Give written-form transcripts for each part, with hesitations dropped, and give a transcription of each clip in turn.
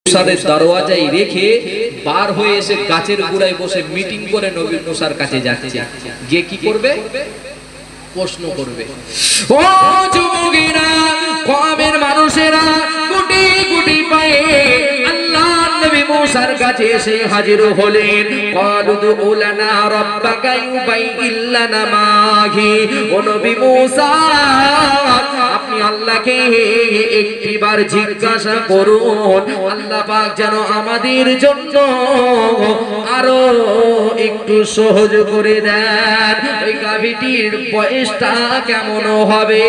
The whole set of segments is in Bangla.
মুসার দরওয়াজায় রেখে বার হয়ে এসে গাছের গোড়ায় বসে মিটিং করে নবী মুসার কাছে যাচ্ছে। গিয়ে কি করবে? প্রশ্ন করবে। ও যুবকেরা, কওমের মানুষেরা গুটি গুটি পায়ে আল্লাহর নবী মুসার কাছে এসে হাজির হলেন। ক্বালু দু'উ লানা রাব্বাকা ইউবাইয়িন লানা মাহি। ও নবী মুসা, আপনি আল্লাহকে একটিবার জিজ্ঞাসা করুন, আল্লাহ পাক যেন আমাদের জন্য আরো একটু সহজ করে দেন। ওই গাভীটির বয়সটা কেমন হবে?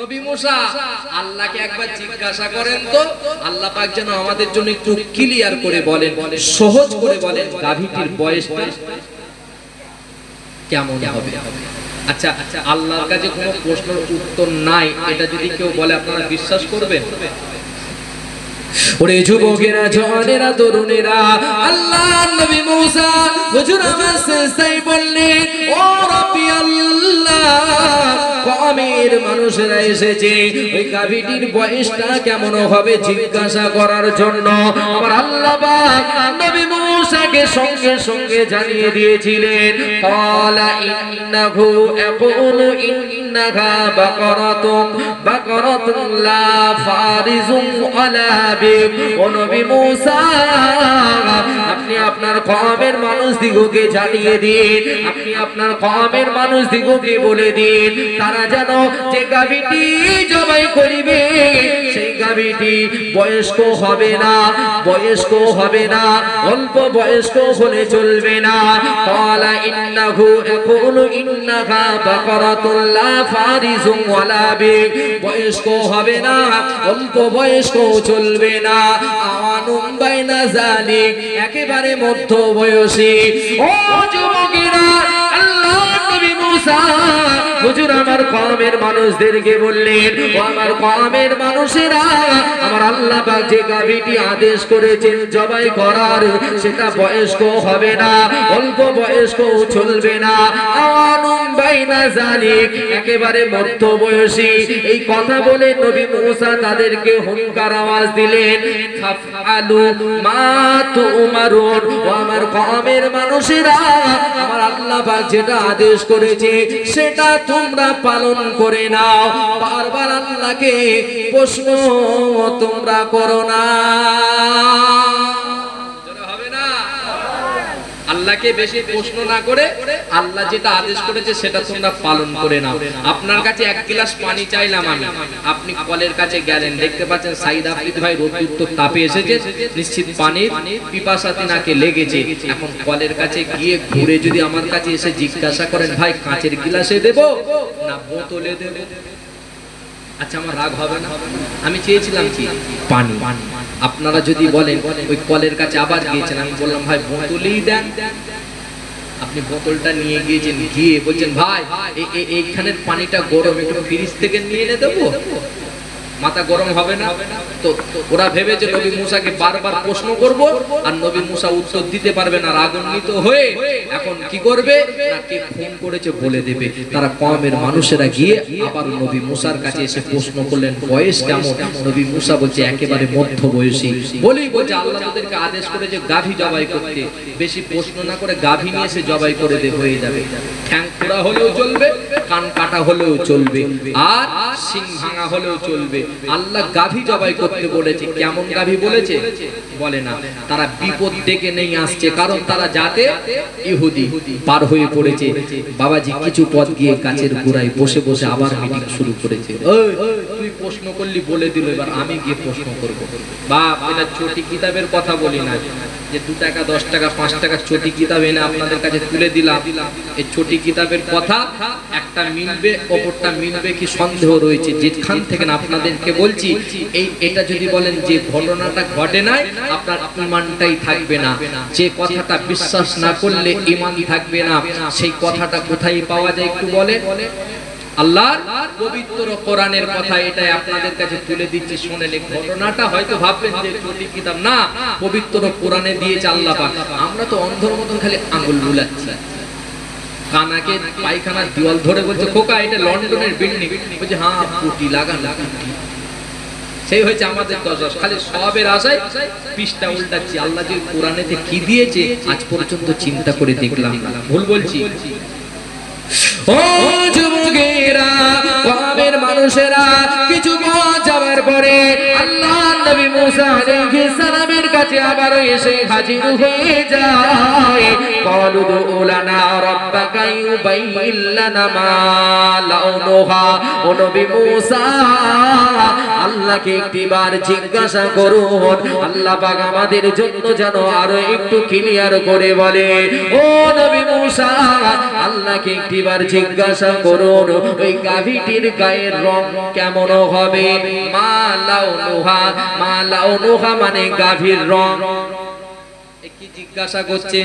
নবী মুসা, আল্লাহকে একবার জিজ্ঞাসা করেন তো, আল্লাহ পাক যেন আমাদের জন্য একটু ক্লিয়ার করে বলেন, সহজ করে বলেন, গাভীটির বয়সটা কেমন হবে। আচ্ছা, আল্লাহর কাছে কোনো প্রশ্নের উত্তর নাই, এটা যদি কেউ বলে আপনারা বিশ্বাস করবেন? ওরে যুবকেরা, জওয়ানেরা, তরুণেরা, আল্লাহর নবী মুসা হুজুর আমার সিজদায় বললেন, ও রব্বি আল্লাহ, কওমের মানুষেরা এসেছে, ওই গাভীটির বয়সটা কেমন হবে জিজ্ঞাসা করার জন্য। আমার আল্লাহ পাক নবী মুসাকে সঙ্গে সঙ্গে জানিয়ে দিয়েছিলেন, ক্বালা ইন্নাহু ইয়াকুলু ইন্নাহা বাকারাতুন লা ফারিজুন ওয়ালা বিক। ও নবী মুসা, আপনি আপনার কওমের মানুষদিগকে জানিয়ে দিন, আপনি আপনার কওমের মানুষদিগকে বলে দিন, তারা যেন যে গাভীটি জবাই করিবে সেই গাভীটি বয়স্ক হবে না, বয়স্ক হবে না, অল্প বয়স্ক হলে চলবে না। ক্বালা ইন্নাহু ইয়াকুলু ইন্নাহা বাকারাতুন লা ফারিজুন ওয়ালা বিক। বয়স্ক হবে না, অল্প বয়স্ক চলবে না, আওয়ানুম বাইনা যালিক, একেবারে মধ্য বয়সী। ও যুবকেরা, আল্লাহর নবী মুসা হুজুর আমার কওমের মানুষদেরকে বললেন, ও আমার কওমের মানুষেরা, আমার আল্লাহ পাক যে গাভীটি আদেশ করেছেন জবাই করার, সেটা বয়স্ক হবে না, অল্প বয়স্ক চলবে না, আওয়ানুম বাইনা যালিক, একেবারে মধ্য বয়সী। এই কথা বলে নবী মুসা তাদেরকে হুঙ্কার আওয়াজ দিলেন, ফাফআলু মা তুমারুন। ও আমার কওমের মানুষেরা, আমার আল্লাহ পাক যেটা আদেশ করেছে সেটা তোমরা পালন করে নাও। বারবার আল্লাহকে প্রশ্ন তোমরা করো না, হবে না। আল্লাহকে বেশি প্রশ্ন না করে আল্লাহ যেটা আদেশ করেছে সেটা তোমরা পালন করে নাও। আপনার কাছে এক গ্লাস পানি চাইলাম আমি, আপনি কলের কাছে গেলেন, দেখতে পাচ্ছেন সাইদ আফ্রিদি ভাই রোদ্দুর তাপে এসেছে, নিশ্চিত পানির পিপাসা তিনাকে লেগেছে। এখন কলের কাছে গিয়ে ঘুরে যদি আমার কাছে এসে জিজ্ঞাসা করেন, ভাই কাঁচের গ্লাসে দেব না বোতলে দেব, আচ্ছা আমার রাগ হবে না? আমি চেয়েছিলাম কি? পানি। আপনারা যদি বলেন ওই কলের কাছে আবার গিয়েছেন, আমি বললাম ভাই বোতলেই দেন, আপনি বোতলটা নিয়ে গিয়েছেন, গিয়ে বলছেন ভাই এইখানের পানিটা গরম, একটু ফ্রিজ থেকে নিয়ে এনে দেবো, মাথা গরম হবে না? তো ওরা ভেবেছে নবী মুসাকে বারবার প্রশ্ন করব আর নবী মুসা উত্তর দিতে পারবে না, রাগান্বিত হয়ে এখন কি করবে না, কে ফোন করেছে বলে দেবে। তারা কওমের মানুষেরা গিয়ে আবার নবী মুসার কাছে এসে প্রশ্ন করলেন, বয়স কেমন? নবী মুসা বলছে একেবারে মধ্য বয়সী। বলছে আল্লাহ তাদেরকে আদেশ করেছে গাভী জবাই করতে, বেশি প্রশ্ন না করে গাভী নিয়ে এসে জবাই করে হয়ে যাবে। ঠ্যাং খোড়া হলেও চলবে, কান কাটা হলেও চলবে, আর শিং ভাঙা হলেও চলবে। আল্লাহ গাভী জবাই করতে বলেছে। কেমন গাভী বলেছে বলে না, তারা বিপদ ডেকে নেই আসছে, কারণ তারা যাতে ইহুদি পার হয়ে পড়েছে। বাবাজি কিছু পথ গিয়ে গাছের গোড়ায় বসে বসে আবার মিটিং শুরু করেছে। তুই প্রশ্ন করলি বলে দিল, এবার আমি গিয়ে প্রশ্ন করব। বাপ, এটা ছোটি কিতাবের কথা বলি না যে 2 টাকা 10 টাকা 5 টাকা ছোটি কিতাব এনে আপনাদের কাছে তুলে দিলাম। এই ছোটি কিতাবের কথা একটা মিলবে অপরটা মিলবে কি সন্দেহ রয়েছে। যেখান থেকে আপনাদেরকে বলছি, এটা যদি বলেন যে ঘটনাটা ঘটে নাই, আপনার ঈমানটাই থাকবে না। যে কথাটা বিশ্বাস না করলে ঈমান থাকবে না, সেই কথাটা কোথায় পাওয়া যায় একটু বলে? আল্লাহর পবিত্র কোরআনের কথা, এটাই আপনাদের কাছে তুলে দিচ্ছি, শুনেন। ঘটনাটা হয়তো ভাববেন যে ছোটি কিতাব, না, পবিত্র কোরআনে দিয়েছে আল্লাহ পাক। আমরা তো অন্ধর মতন খালি আঙ্গুল বুলাচ্ছি, কানাকে পায়খানার দেওয়াল ধরে বলছে খোকা এটা লন্ডনের বিল্ডিং, বলছে হ্যাঁ পুটি লাগানো। সেই হয়েছে আমাদের দশাস। খালি সবের আশায় পৃষ্ঠা উল্টাচ্ছি। আল্লাহ যে কোরআনেতে কি দিয়েছে আজ পর্যন্ত চিন্তা করে দেখলাম না। ভুল বলছি? ও যুবকেরা, কওমের মানুষেরা, কিছু পথ যাওয়ার পরে আল্লাহ নবী মুসা আলাইহিস সালামের কাছে আবার এসে হাজির হয়ে যায়। ক্বালু দু'ু লানা রাব্বাকা ইউবাইয়িন লানা মা লাউনুহা। ও নবী মুসা, আল্লাহকে একটিবার জিজ্ঞাসা করুন, আল্লাহ পাক আমাদের জন্য যেন আরো একটু ক্লিয়ার করে বলে। ও নবী মুসা, আল্লাহকে একটিবার জিজ্ঞাসা করুন ওই গাভীটির গায়ের রং কেমন হবে। মা লাউনুহা, মা লাউনুহা মানে গাভীর রং। কি জিজ্ঞাসা করছে?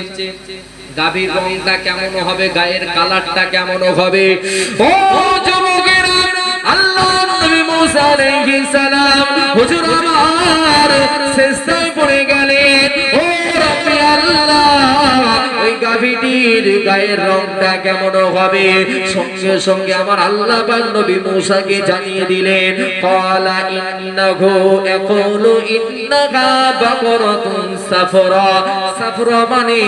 গাভীর রংটা কেমন হবে, গায়ের কালারটা কেমন হবে। ও যুবকেরা, আল্লাহ নবী মুসা আলাইহিস সালাম হুজুর আমার সিজদায় পড়ে গেলেন। ও রব্বি আল্লাহ, ওই গাভীটির গায়ের রংটা কেমন হবে। সঙ্গে সঙ্গে আমার আল্লাহ পাক নবী মুসাকে জানিয়ে দিলেন, ক্বালা ইন্নাহু ইয়াকুলু ইন্নাহা বাকরাতুন সাফরা। সাফরা মানে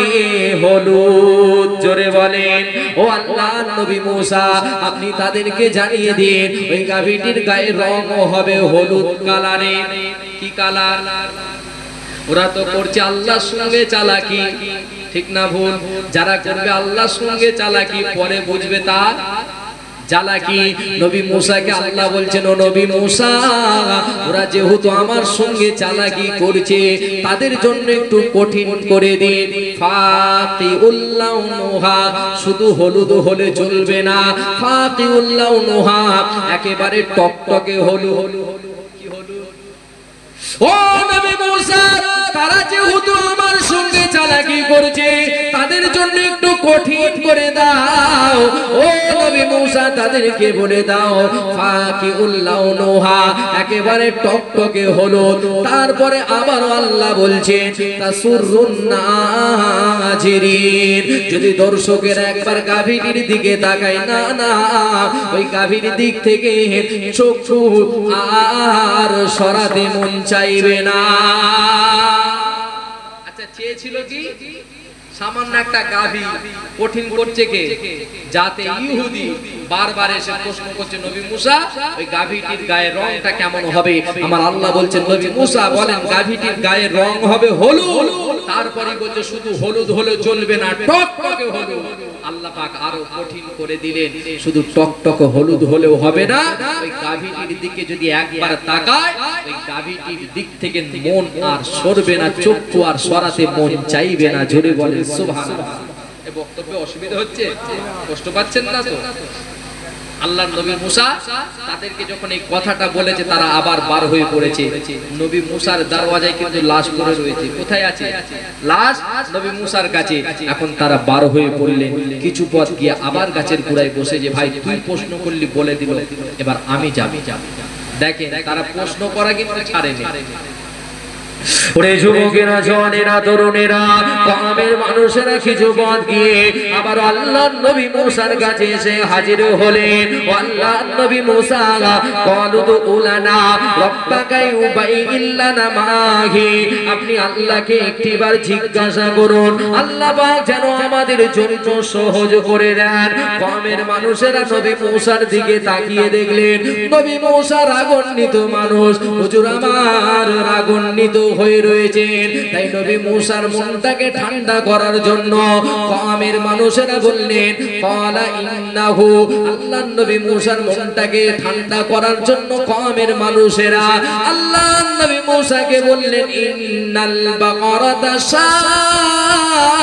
হলুদ। জোরে বলেন। ও আল্লাহ নবী মুসা, আপনি তাদেরকে জানিয়ে দিন ওই গাভীটির গায়ের রং হবে হলুদ কালারের। কি কালার? ওরা তো করছে আল্লাহর সঙ্গে চালাকি, ঠিক না ভুল? যারা করবে আল্লাহর সঙ্গে চালাকি পরে বুঝবে তার চালাকি। নবী মুসাকে আল্লাহ বলছেন, ও নবী মুসা, ওরা যেহেতু আমার সঙ্গে চালাকি করছে তাদের জন্য একটু কঠিন করে দিন। ফাতিউল লাউনুহা, শুধু হলুদ হলে চলবে না, ফাতিউল লাউনুহা একেবারে টকটকে হলুদ। কি হলুদ? ও নবী মুসা, তারা যেহেতু আমার সঙ্গে চালাকি করছে তাদের জন্য একটু কঠিন করে দাও। ও নবী মুসা, তাদেরকে বলে দাও ফাকিউল লাউনুহা একেবারে টকটকে হলুদ। তারপরে আবার আল্লাহ বলছেন তাসুরুন নাজিরিন। যদি দর্শকের একবার গাভীটির দিকে তাকায় না, না ওই গাভীর দিক থেকে চক্ষু আর সরাতে মন চাইবে না। আচ্ছা, চেয়েছিল কি? সামান্য একটা গাভী কঠিন করছে কে? যাতে ইহুদি বারবার এসে প্রশ্ন করছে, নবী মুসা ওই গাভীটির গায়ের রংটা কেমন হবে। আমার আল্লাহ বলছেন, নবী মুসা বলেন গাভীটির গায়ের রং হবে হলুদ। তারপরে বলছে শুধু হলুদ হলে চলবে না, টকটকে হলুদ। আল্লাহ পাক আরো কঠিন করে দিলেন, শুধু টকটকে হলুদ হলেও হবে না, ওই গাভীটির দিকে যদি একবার তাকায় ওই গাভীটির দিক থেকে মন আর সরবে না, চক্ষু আর সরাতে মন চাইবে না। জোরে বলেন সুবহানাল্লাহ। এই বক্তব্যে অসুবিধা হচ্ছে? কষ্ট পাচ্ছেন না তো? আল্লাহর নবী মুসা তাদেরকে যখন এই কথাটা বলেছে তারা আবার বার হয়ে পড়েছে। নবী মুসার দরওয়াজায় কিন্তু লাশ পড়ে রয়েছে। কোথায় আছে লাশ? নবী মুসার কাছে। এখন তারা বার হয়ে পড়লেন। কিছু পথ গিয়ে আবার গাছের গোড়ায় বসে যে ভাই তুই প্রশ্ন করলি বলে দিল, এবার আমি যাবি। দেখেন তারা প্রশ্ন করা কিন্তু ছাড়েনি। ওরে যুবকেরা, জওয়ানেরা, তরুণেরা, কওমের মানুষেরা কিছু পথ গিয়ে আবার আল্লাহর নবী মুসার কাছে এসে হাজির হলেন। আল্লাহর নবী মুসা ক্বালু দু'ু লানা রাব্বাকা ইউবাইয়িন লানা মাহি। আপনি আল্লাহকে একটিবার জিজ্ঞাসা করুন, আল্লাহ পাক যেন আমাদের জন্য সহজ করে দেন। কওমের মানুষেরা নবী মুসার দিকে তাকিয়ে দেখলেন নবী মুসা রাগান্বিত মানুষ। হুজুর আমার রাগান্বিত হয়ে রয়েছেন। তাই নবী মুসার মনটাকে ঠান্ডা করার জন্য কওমের মানুষেরা বললেন ক্বালা ইন্নাহু। আল্লাহর নবী মুসার মনটাকে ঠান্ডা করার জন্য কওমের মানুষেরা আল্লাহর নবী মুসাকে বললেন ইন্নাল বাকারাতা শাবাহা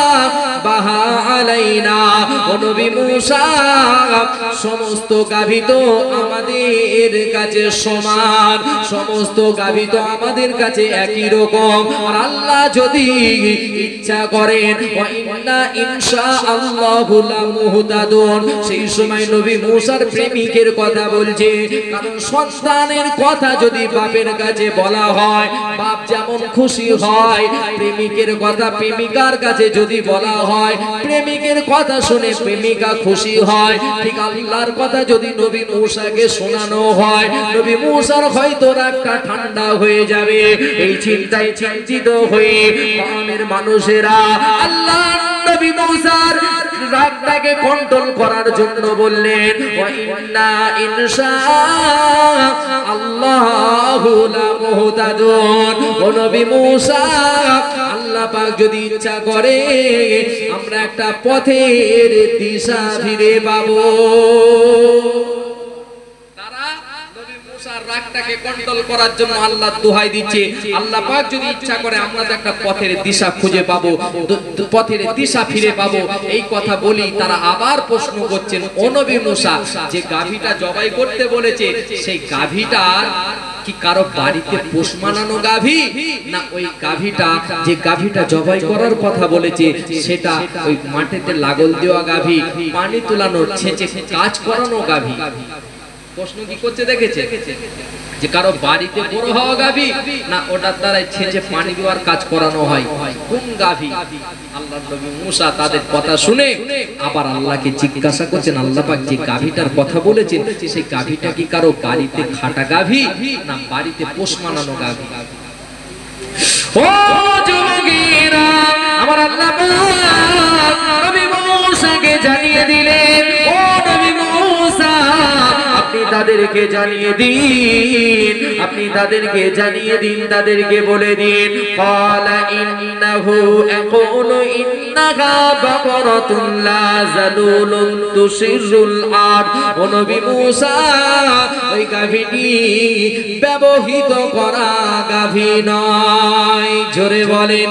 আলাইনা। ও নবী মুসা, সমস্ত গাভী তো আমাদের কাছে সমান, সমস্ত গাভী তো আমাদের কাছে একই রকম। আর আল্লাহ যদি ইচ্ছা করেন ওয়া ইন্না ইনশাআল্লাহু লামুহতাদুন। সেই সময় নবী মুসার প্রেমিকের কথা বলছে, কারণ সন্তানের কথা যদি বাপের কাছে বলা হয়, বাপ যেমন খুশি হয়। প্রেমিকের কথা প্রেমিকার কাছে যদি বলা হয়, প্রেমিকের কথা শুনে প্রেমিকা খুশি হয়। ঠিক আল্লাহর কথা যদি নবী মূসাকে শোনানো হয়, নবী মূসার হয়তো রাগটা ঠান্ডা হয়ে যাবে। এই চিন্তায় চিন্তিত হয়ে কওমের মানুষেরা আল্লাহ নবী মূসার রাগটাকে কন্ট্রোল করার জন্য বললেন, ওয়া ইন্না ইনশাআল্লাহু লামুহতাদুন। ও নবী মূসা, আল্লাহ পাক যদি ইচ্ছা করে আমরা একটা পথের দিশা ফিরে পাবো। রাগটাকে কন্ট্রোল করার জন্য আল্লাহ দোহাই দিচ্ছে, আল্লাহ পাক যদি ইচ্ছা করে আমরা একটা পথের দিশা খুঁজে পাবো, পথের দিশা ফিরে পাবো। এই কথা বলি তারা আবার প্রশ্ন করছেন, ও নবী মূসা, যে গাভীটা জবাই করতে বলেছে সেই গাভীটা কি কারো বাড়িতে পোষ মানানো গাভী, না ওই গাভীটা যে গাভীটা জবাই করার কথা বলেছে সেটা ওই মাঠেতে লাগল দেওয়া গাভী, পানি তোলানো ছেঁচে কাজ করানো গাভী? প্রশ্ন কি করছে দেখেছে, যে কারো বাড়িতে বড় হওয়া গাভী, না ওটার দ্বারা ছেঁচে পানি দেওয়ার কাজ করানো হয়, কোন গাভী? আল্লাহর নবী মূসা তাদের কথা শুনে আবার আল্লাহকে জিজ্ঞাসা করছেন, আল্লাহ পাক যে গাভীটার কথা বলেছেন সেই গাভীটা কি কারো বাড়িতে খাটা গাভী, না বাড়িতে পোষ মানানো গাভী? ও যুবকেরা, আমার আল্লাহ পাক নবী মূসাকে জানিয়ে দিলেন, ও নবী মূসা আপনি তাদেরকে জানিয়ে দিন, আপনি তাদেরকে জানিয়ে দিন, তাদেরকে বলে দিন, ক্বালা ইন্নাহু ইয়াকুলু ইন্নাহা বাকরাতুন লা যালুলুন তুসিরুল আরদ। ও নবী মূসা, ওই গাভীটি ব্যবহৃত করা গাভী নয়। জোরে বলেন,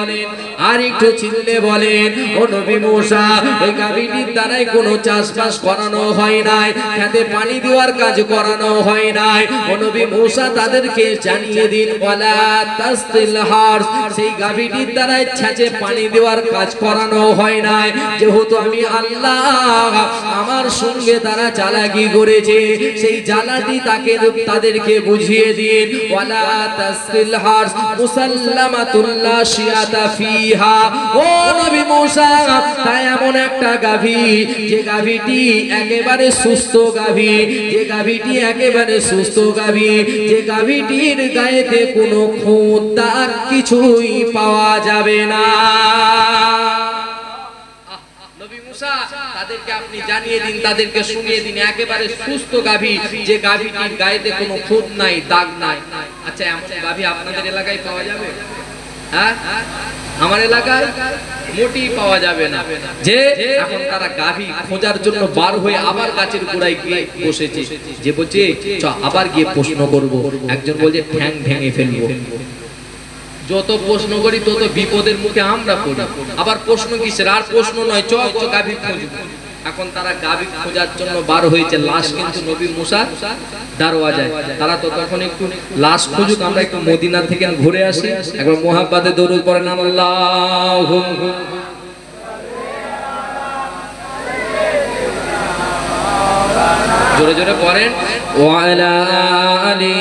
আর একটু চিল্লে বলেন, ও নবী মূসা, ওই গাভীটির দ্বারাই কোনো চাষবাস করানো হয় নাই, খেতে পানি দেওয়ার কাজ করানো হয় নাই। ও নবী মূসা তাদেরকে জানিয়ে দিন, ওয়ালা তাসতিল হারস, সেই গাভীটির দ্বারাই ছেঁচে পানি দেওয়ার কাজ করানো হয় নাই। যেহেতু আমি আল্লাহ, আমার সঙ্গে তারা চালাকি করেছে, সেই জ্বালাটি তাদেরকে বুঝিয়ে দিন, ওয়ালা তাসতিল হারস মুসাল্লামাতুল লা শিয়াতা ফিহা। ও নবী মূসা, তাই এমন একটা গাভী যে গাভীটি একেবারে সুস্থ গাভী, যে গাভীটি একেবারে সুস্থ গাভী, যে গাভীটির গায়েতে কোনো খুঁত দাগ কিছুই পাওয়া যাবে না। নবী মূসা তাদেরকে আপনি জানিয়ে দিন, তাদেরকে শুনিয়ে দিন, একেবারে সুস্থ গাভী, যে গাভীটির গায়েতে কোনো খুঁত নাই, দাগ নাই। আচ্ছা, এমন গাভী আপনাদের এলাকায় পাওয়া যাবে? হ্যাঁ, আমার এলাকায় মোটেই পাওয়া যাবে না। যে এখন তারা গাভী খোঁজার জন্য বার হয়ে আবার গাছের গোড়ায় গিয়ে বসেছে, যে বলছে আবার গিয়ে প্রশ্ন করব। একজন বলছে ঠ্যাং ভেঙে ফেলবো। যত প্রশ্ন করি তত বিপদের মুখে আমরা পড়ি। আবার প্রশ্ন কিসের, আর প্রশ্ন নয়, গাভী খুঁজবো। এখন তারা গাভী খোঁজার জন্য বার হয়েছে, লাশ কিন্তু নবী মূসার দরওয়াজায়। তারা তো তখন একটু লাশ খুঁজুক, আমরা একটু মদিনা থেকে ঘুরে আসি। একবার মুহাব্বতে দরুদ পড়েন, আল্লাহুম্মা জোরে জোরে পড়েন, ওয়া আলা আলি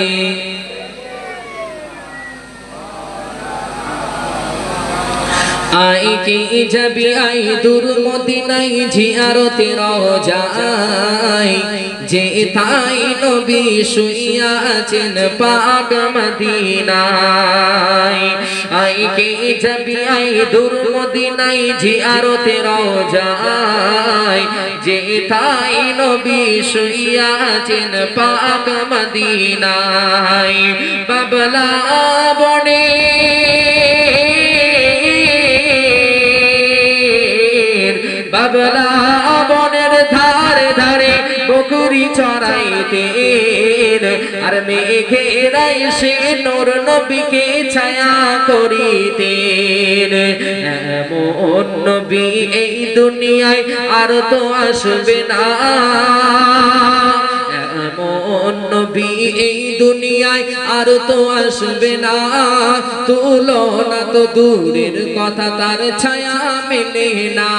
आई की जब आई दूर मदीनाई जियारते रौजाई, जे ताई नबी शुइया आছেন पाक मदीनाई। आई की जब आई दूर मदीनाई जियारते रौजाई, जे ताई नबी शुइया आছেন पाक मदीनाई। बाबला बने বাবলা বনের ধারে ধারে বকরি চড়াইতেন, আর মেঘেরা এসে নূর নবীকে ছায়া করিতেন। এমন নবী এই দুনিয়ায় আর তো আসবে না, এমন নবী এই দুনিয়ায় আর তো আসবে না, তুলনা তো দূরের কথা তার ছায়া মেলে না।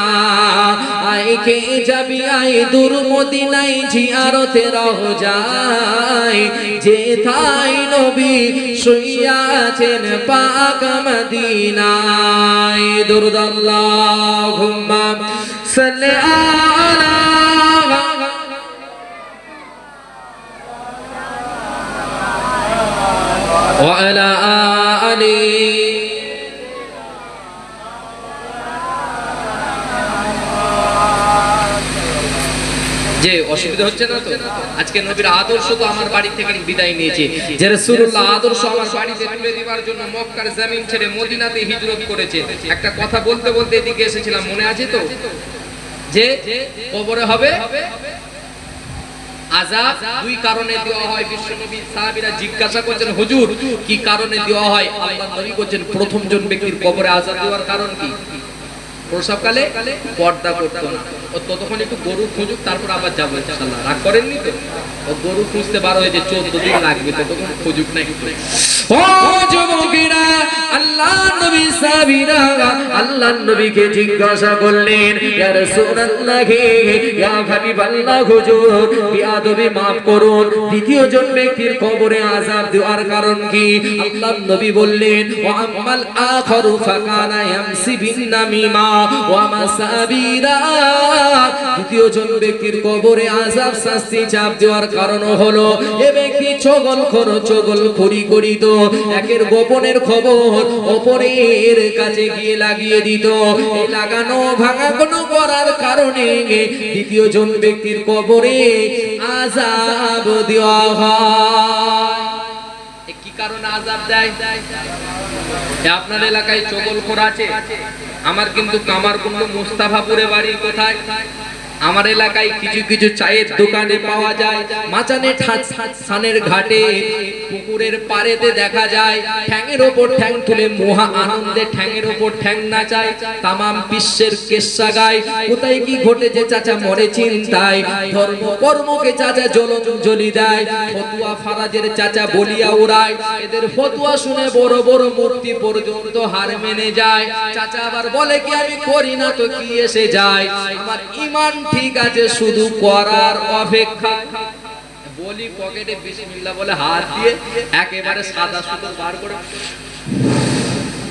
আয় কে যাবি আয় দূর মদিনায় জিয়ারতে রওজায়, যেথায় নবী শুইয়া আছেন পাক মদিনায়। দুরূদ আল্লাহুম্মা সাল্লি আলা ওয়া আলা আলি। যে অসুবিধা হচ্ছে না তো? আজকে নবীর আদর্শ তো আমার বাড়ি থেকে বিদায় নিয়েছে, যে রাসূলুল্লাহ আদর্শ আমার বাড়িতে তুলে দিবার জন্য মক্কার জমিন ছেড়ে মদিনাতে হিজরত করেছে। একটা কথা বলতে বলতে এদিকে এসেছিলাম, মনে আছে তো? যে কবরে হবে আযাব দুই কারণে দেওয়া হয়। বিশ্বনবী সাহাবীরা জিজ্ঞাসা করছেন, হুজুর কি কারণে দেওয়া হয়? আল্লাহর নবী বলেন, প্রথম জন ব্যক্তির কবরে আযাব দেওয়ার কারণ কি? প্রসবকালে পর্দা করতো না। ও ততক্ষণ একটু গরু খুঁজুক, তারপর আবার যাবো ইনশাআল্লাহ। রাগ করেননি তো? ও গরু খুঁজতে বার হয়েছে, 14 দিন লাগবে, ততক্ষণ খুঁজুক না একটু। ও যুবকেরা, আল্লাহর নবী সাহাবীরা আল্লাহর নবীকে জিজ্ঞাসা করলেন, ইয়া রাসূলুল্লাহ, ইয়া হাবিবাল্লাহ, হুজুর বিয়াদবি maaf করুন, দ্বিতীয় জন ব্যক্তির কবরে আযাব দেওয়ার কারণ কি? আল্লাহর নবী বললেন, ওয়া আম্মাল আখারু ফাকানা ইয়ামসি বিন নামিমা ওয়া মাসাবিরা। দ্বিতীয় জন ব্যক্তির কবরে আযাব শাস্তি চাপ দেওয়ার কারণ হলো এ ব্যক্তি চগলখড়ি করিত, একের গোপনের খবর অপরের কাছে গিয়ে লাগিয়ে দিত। এই লাগানো ভাঙানো করার কারণে দ্বিতীয় জন ব্যক্তির কবরে আযাব দেওয়া হয়। কি কারণে আযাব দেয়? আপনার এলাকায় চগলখড় আছে, আমার কিন্তু কামারকুণ্ড মুস্তাফাপুরে বাড়ি। কোথায়? আমার এলাকায় কিছু কিছু চায়ের দোকানে পাওয়া যায়, মাচানে সানের ঘাটে পুকুরের পাড়েতে দেখা যায় ঠ্যাঙের ওপর ঠ্যাং তুলে মহা আনন্দে ঠ্যাঙের ওপর ঠ্যাং নাচায়, তামাম বিশ্বের কেচ্ছা গায়। কোথায় কি ঘটেছে চাচা মরে চিন্তায়, ধর্ম কর্মকে চাচা জ্বলি দেয়, ফতুয়া ফারাজের চাচা বলিয়া উড়ায়। এদের ফতুয়া শুনে বড় বড় মূর্তি পর্যন্ত হার মেনে যায়। চাচা আবার বলে কি আমি করি না তো কি এসে যায়, আমার ঈমান ঠিক আছে, শুধু করার অপেক্ষা। বলি পকেটে বিসমিল্লাহ বলে হাত দিয়ে একেবারে সাদা সুতো বার করে,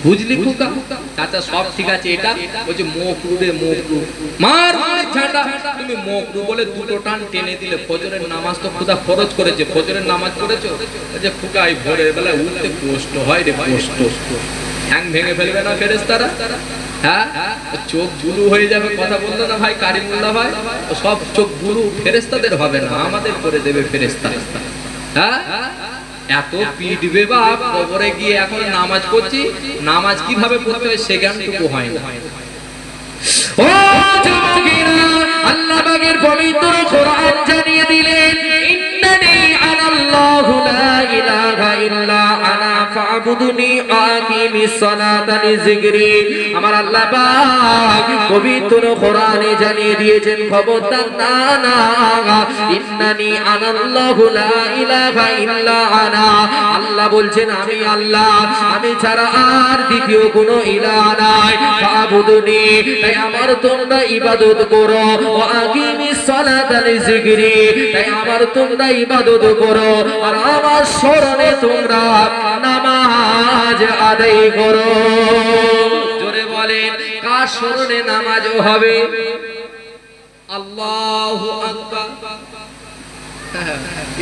বুঝলি খোকা? চাচা সব ঠিক আছে, এটা বলছে মকরু রে মকরু, মার ঝাঁটা। তুমি মকরু বলে দুটো টান টেনে দিলে, ফজরের নামাজ তো খোদা ফরজ করেছে, ফজরের নামাজ পড়েছো? বলছে খোকা এই ভোরের বেলায় উঠতে কষ্ট হয় রে, কষ্ট। ঠ্যাং ভেঙে ফেলবে না ফেরেশতারা? হ্যাঁ, চোখ বুলু হয়ে যাবে। কথা বললো না ভাই কারিমুল্লাহ ভাই, সব চোখ বুলু ফেরেশতাদের হবে না, আমাদের করে দেবে ফেরেশতা। হ্যাঁ, এত পিটবে বাপ। কবরে গিয়ে এখন নামাজ পড়ছি, নামাজ কিভাবে পড়তে হয় সে জ্ঞানটুকু হয় না। ও যুবকেরা, আল্লাহ পাকের পবিত্র কোরআন জানিয়ে দিলেন, ইন্নানি আনাল্লাহু লা ইলাহা ইল্লা আনা ফাবুদুনি আকিমিস সালাতা লিযিকরি। আমার আল্লাহ পাক পবিত্র কোরআনে জানিয়ে দিয়েছেন, খবরদার না না, ইন্নানি আনাল্লাহু লা ইলাহা ইল্লা আনা। আল্লাহ বলছেন আমি আল্লাহ, আমি ছাড়া আর দ্বিতীয় কোনো ইলাহ নাই। ফাবুদুনি, তাই আমার তোমরা ইবাদত করো। ওয়া আকিমিস সালাতা লিযিকরি, তাই আমার তোমরা ইবাদত করো, আর আমার স্মরণে তোমরা নামাজ আদায় করো। জোরে বলেন, কার স্মরণে নামাজ হবে? আল্লাহু আকবার।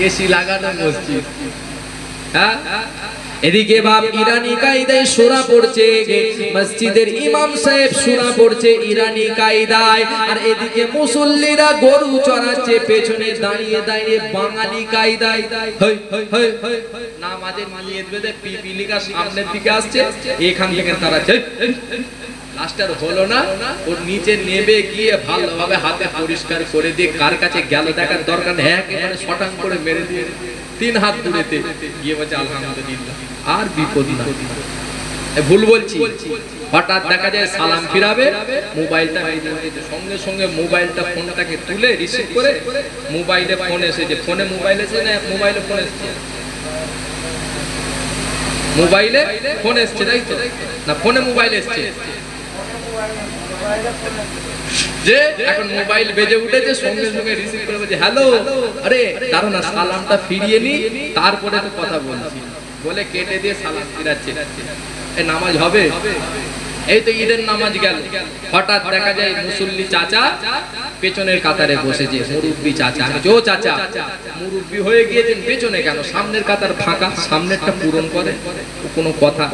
এসি লাগানো মসজিদ। হ্যাঁ, এদিকে বাপ ইরানি কায়দায় সূরা পড়ছে, মসজিদের ইমাম সাহেব সূরা পড়ছে ইরানি কায়দায়, আর এদিকে মুসল্লিরা গরু চড়াচ্ছে পেছনে দাঁড়িয়ে দাঁড়িয়ে বাঙালি কায়দায়। নামাজের নিয়ত বেঁধে পিপিলিকা সামনের দিকে আসছে, এখান থেকে তারা লাস্টার হলো না, ওর নিচে নেমে গিয়ে ভালোভাবে হাতে পরিষ্কার করে দিয়ে কার কাছে গেল দেখার দরকার নেই, একেবারে শটাং করে মেরে দিয়ে 3 হাত দূরেতে গিয়ে বলছে আলহামদুলিল্লাহ, আর বিপদ না। ভুল বলছি? হঠাৎ দেখা যায় সালাম ফিরাবে, মোবাইলটা সঙ্গে সঙ্গে মোবাইলটা ফোনটাকে তুলে রিসিভ করে মোবাইলে ফোন এসেছে, ফোনে মোবাইল এসেছে না মোবাইলে ফোন এসেছে? মোবাইলে ফোন এসছে, তাই তো না? ফোনে মোবাইল এসছে যে এখন মোবাইল বেজে উঠেছে, সঙ্গে সঙ্গে রিসিভ করে বলছে হ্যালো, আরে দাঁড়ো না সালামটা ফিরিয়ে নি তারপরে তো কথা বলছি বলে কেটে দিয়ে সালাম ফিরাচ্ছে। এই নামাজ হবে? এই তো ঈদের নামাজ গেল, হঠাৎ দেখা যায় মুসল্লি চাচা পেছনের কাতারে বসেছে, মুরব্বি চাচা। আমি ও চাচা মুরব্বি হয়ে গিয়েছেন, পেছনে কেন? সামনের কাতার ফাঁকা, সামনেরটা পূরণ করে। কোনো কথা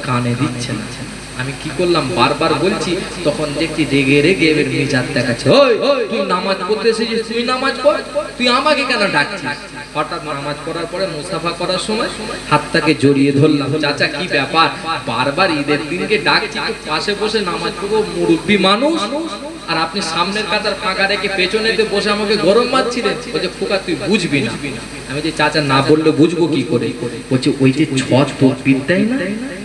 কানে দিচ্ছে না। আমি কি করলাম, বারবার বলছি, তখন দেখছি রেগে রেগে এবার মেজাজ দেখাচ্ছে, ওই তুই নামাজ পড়তে এসেছিস, তুই নামাজ পড়, তুই আমাকে কেন ডাকছিস? হঠাৎ নামাজ পড়ার পরে মুসাফা করার সময় হাতটাকে জড়িয়ে ধরলাম, চাচা কি ব্যাপার, বারবার ঈদের দিনকে ডাকছি, পাশে বসে নামাজ পড়বো, মুরব্বী মানুষ, আর আপনি সামনের কাতার ফাঁকা রেখে পেছনেতে বসে আমাকে গরম মারছিলেন। বলছে খোকা তুই বুঝবি না। আমি যে চাচা না বললে বুঝবো কি করে? বলছে ওই যে ছট তকবীর দেয় না?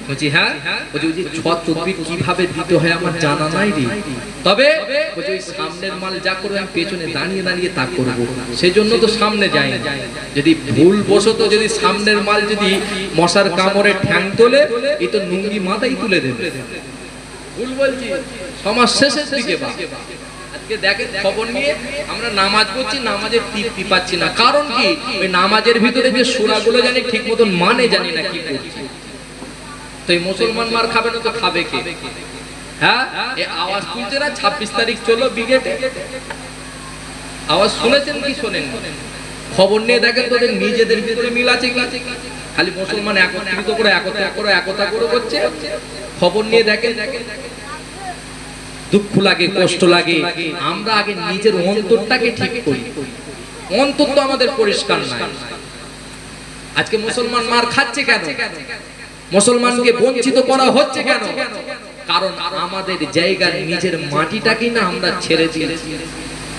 বলছি হ্যাঁ। বলছে ওই যে ছট তকবীর কিভাবে দিতে হয় আমার জানা নাই রে, তবে বলছে ওই সামনের মাল যা করবে আমি পেছনে দাঁড়িয়ে দাঁড়িয়ে তা করবো, সেজন্য তো সামনে যাই না। যদি ভুল বশত যদি সামনের মাল যদি মশার কামড়ে ঠ্যাং তোলে, এই তো নুঙ্গি মাথায় তুলে দেবে। ভুল বলছি? সমাজ শেষের দিকে বা আজকে দেখেন খবর নিয়ে আমরা নামাজ পড়ছি, নামাজের তৃপ্তি পাচ্ছি না। কারণ কি? ওই নামাজের ভিতরে যে সূরাগুলো জানি ঠিক মতন মানে জানি না কি করছি। তো এই মুসলমান মার খাবে না তো খাবে কে? হ্যাঁ, এই আওয়াজ তুলছে না 26 তারিখ চলো ব্রিগেডে, আওয়াজ শুনেছেন কি শোনেন? খবর নিয়ে দেখেন তোদের নিজেদের ভিতরে মিল আছে কি? খালি মুসলমান একত্রিত করে একতা করে করছে। খবর নিয়ে দেখেন, দুঃখ লাগে, কষ্ট লাগে। আমরা আগে নিজের অন্তরটাকে ঠিক করি। অন্তর তো আমাদের পরিষ্কার নাই। আজকে মুসলমান মার খাচ্ছে কেন? মুসলমানকে বঞ্চিত করা হচ্ছে কেন? কারণ আমাদের জায়গার নিজের মাটিটাকে না আমরা ছেড়ে দিয়েছি,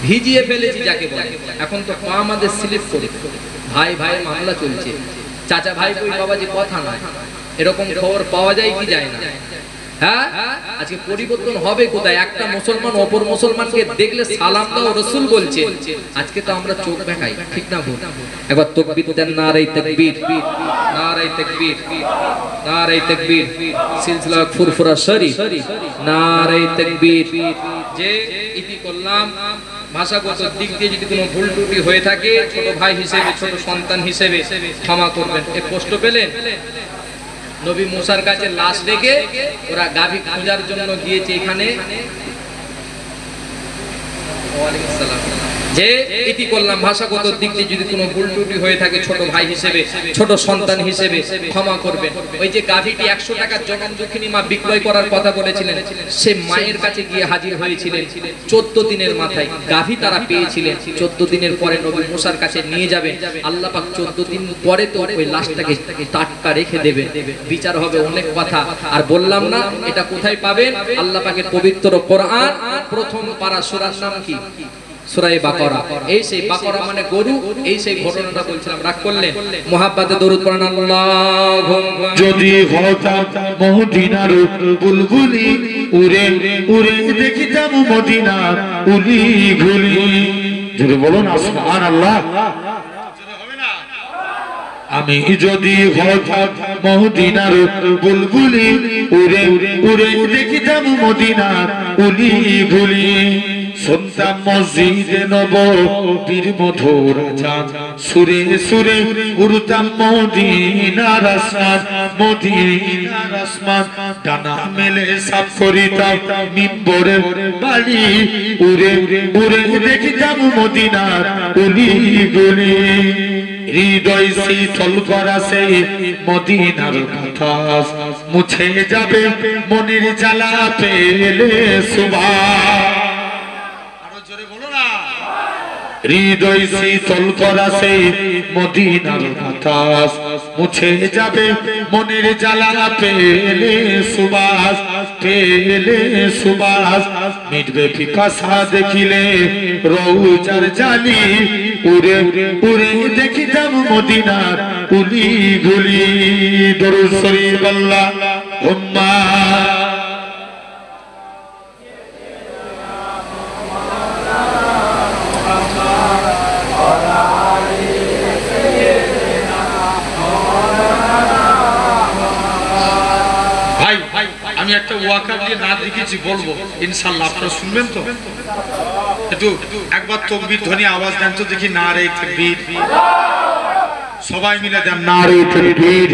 ভিজিয়ে ফেলেছি যাকে বলে। এখন তো পা আমাদের স্লিপ করে, ভাই ভাই মামলা চলছে, চাচা ভাই কই বাবাজি কথা নয়, এরকম খবর পাওয়া যায় কি যায় না? হ্যাঁ, আজকে পরিবর্তন হবে কোথায়? একটা মুসলমান অপর মুসলমানকে দেখলে সালাম দাও রাসূল বলছে, আজকে তো আমরা চোখ দেখাই, ঠিক না ভুল? একবার তাকবীর দেন, নারে তাকবীর, নারে তাকবীর, নারে তাকবীর, সিলসিলা ফুরফুরা শরীফ, নারে তাকবীর। যে ইতি করলাম, ভাষাগত দিক দিয়ে যদি কোনো ভুল ত্রুটি হয়ে থাকে, ছোট ভাই হিসেবে, ছোট সন্তান হিসেবে ক্ষমা করবেন। এই কষ্ট পেলেন? নবী মুসার কাছে লাশ রেখে ওরা গাভী খোঁজার জন্য গিয়েছে। এখানে ওয়ালাইকুম আসসালাম। যে ইতি করলাম, ভাষাগত দিক দিয়ে যদি কোনো ভুল ত্রুটি হয়ে থাকে, ছোট ভাই হিসেবে, ছোট সন্তান হিসেবে ক্ষমা করবেন। ওই যে গাভীটি 100 টাকার জনম দুঃখিনী মা বিক্রয় করার কথা বলেছিলেন, সে মায়ের কাছে গিয়ে হাজির হয়েছিলেন 14 দিনের মাথায়। গাভী তারা পেয়েছিলেন, 14 দিনের পরে নবী মুসার কাছে নিয়ে যাবেন। আল্লাহ পাক 14 দিন পরে তো ওই লাশটাকে টাটকা রেখে দেবেন, বিচার হবে অনেক কথা। আর বললাম না এটা কোথায় পাবেন? আল্লাহ পাকের পবিত্র কোরআন প্রথম পারা সূরার নাম কি? সূরা বাকারা। এই সেই বাকারা মানে গরু। এই সেই ঘটনাটা বলছিলাম, রাগ করলেন? মুহাব্বতে দরুদ পড়েন আল্লাহুম্মা। যদি হতাম মদিনার বুলবুলি, উড়ে উড়ে দেখিতাম মদিনার উলি গুলি। যদি বলুন সুবহানাল্লাহ। আমি যদি হতাম মদিনার বুলবুলি, উড়ে উড়ে দেখিতাম মদিনার উলি গুলি। শুনতাম মসজিদে নববীর মধুর আযান, সুরে সুরে উড়তাম মদিনার আসমান, মদিনার আসমান। ডানা মেলে সাফ করিতাম মিম্বরের বালি, উড়ে উড়ে দেখিতাম মদিনার অলি গলি। হৃদয় শীতল করা সেই মদিনার কথা, মুছে যাবে মনের জ্বালা পেলে সুবহান। হৃদয় শীতল করা সেই মদিনার বাতাস, মুছে যাবে মনের জ্বালা পেলে সুবাস, পেলে সুবাস। মিটবে পিপাসা দেখিলে রওজার জালি, উড়ে উড়ে দেখিতাম মদিনার উলি গুলি। দরুদ শরীফ আল্লাহ উম্মাহ। আমি একটা ওয়াকা দিয়ে না দেখেছি, বলবো ইনশাআল্লাহ, আপনারা শুনবেন তো? একটু একবার তাকবীর ধ্বনি আওয়াজ দেন তো দেখি, নারে তাকবীর, সবাই মিলে দেন নারে তাকবীর,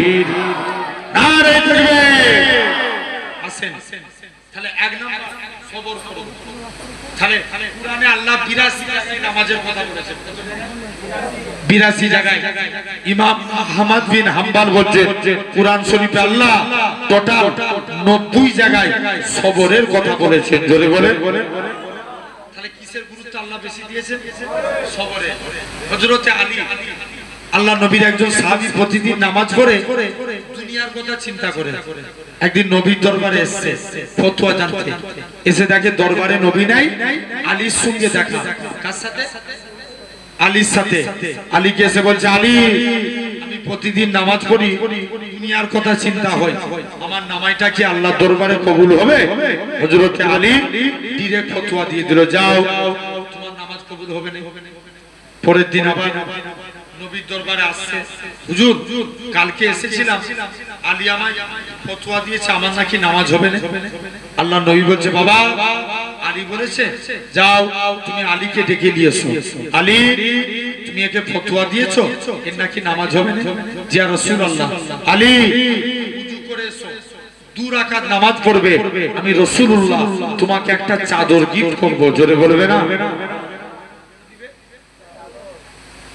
নারে তাকবীর। আসেন তাহলে এক নাম্বার সবর করুন। তাহলে কুরআনে আল্লাহ 82 নামাজের কথা বলেছেন, 82 জায়গায়। ইমাম আহমদ বিন হাম্বল বলছেন কুরআন শরীফে আল্লাহ টোটাল 90 জায়গায় সবরের কথা বলেছেন। জোরে বলে। তাহলে কিসের গুরুত্ব আল্লাহ বেশি দিয়েছেন? সবরে। হযরত আলী আল্লাহ নবীর একজন সাহাবী, প্রতিদিন নামাজ পড়ে দুনিয়ার কথা চিন্তা করে। একদিন নবীর দরবারে এসেছে ফতোয়া জানতে, এসে দেখে দরবারে নবী নাই, আলীর সঙ্গে দেখা। কার সাথে? আলীর সাথে। আলীকে এসে বলছে, আলী আমি প্রতিদিন নামাজ পড়ি, দুনিয়ার কথা চিন্তা হয়, আমার নামাজটা কি আল্লাহর দরবারে কবুল হবে? হযরত আলী ডাইরেক্ট ফতোয়া দিয়ে দিল, যাও তোমার নামাজ কবুল হবে না। পরের দিন আবার নবীর দরবারে আসছে, হুজুর কালকে এসেছিলাম, আলী আমায় ফতোয়া দিয়েছে আমার নাকি নামাজ হবে না। আল্লাহ নবী বলছে, বাবা আলী বলেছে যাও তুমি আলীকে ডেকে নিয়ে এসো। আলী তুমি একে ফতোয়া দিয়েছো এর নাকি নামাজ হবে না? জি রাসূলুল্লাহ। আলী ওযু করে এসো, 2 রাকাত নামাজ পড়বে, আমি রাসূলুল্লাহ তোমাকে একটা চাদর গিফট করব। জোরে বলবে না?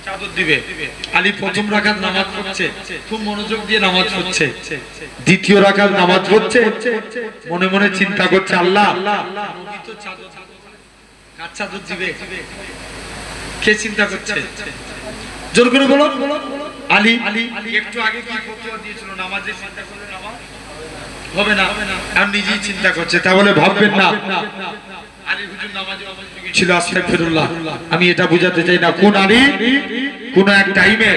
চাদর দিবে। আলী প্রথম রাকাত নামাজ পড়ছে, খুব মনোযোগ দিয়ে নামাজ পড়ছে। দ্বিতীয় রাকাত নামাজ পড়ছে, মনে মনে চিন্তা করছে, আল্লাহ নবী তো চাদর, কার চাদর দিবে? কে চিন্তা করছে? জোর করে বলো। আলী একটু আগে কি ফতোয়া দিয়েছিল, নামাজে চিন্তা করলে নামাজ হবে না, আর নিজেই চিন্তা করছে। তাহলে ভাববেন না আলী হুজুর নামাজে ছিল, আস্তাগফিরুল্লাহ। আমি এটা বুঝাতে চাই না, কোন আলী কোন এক টাইমে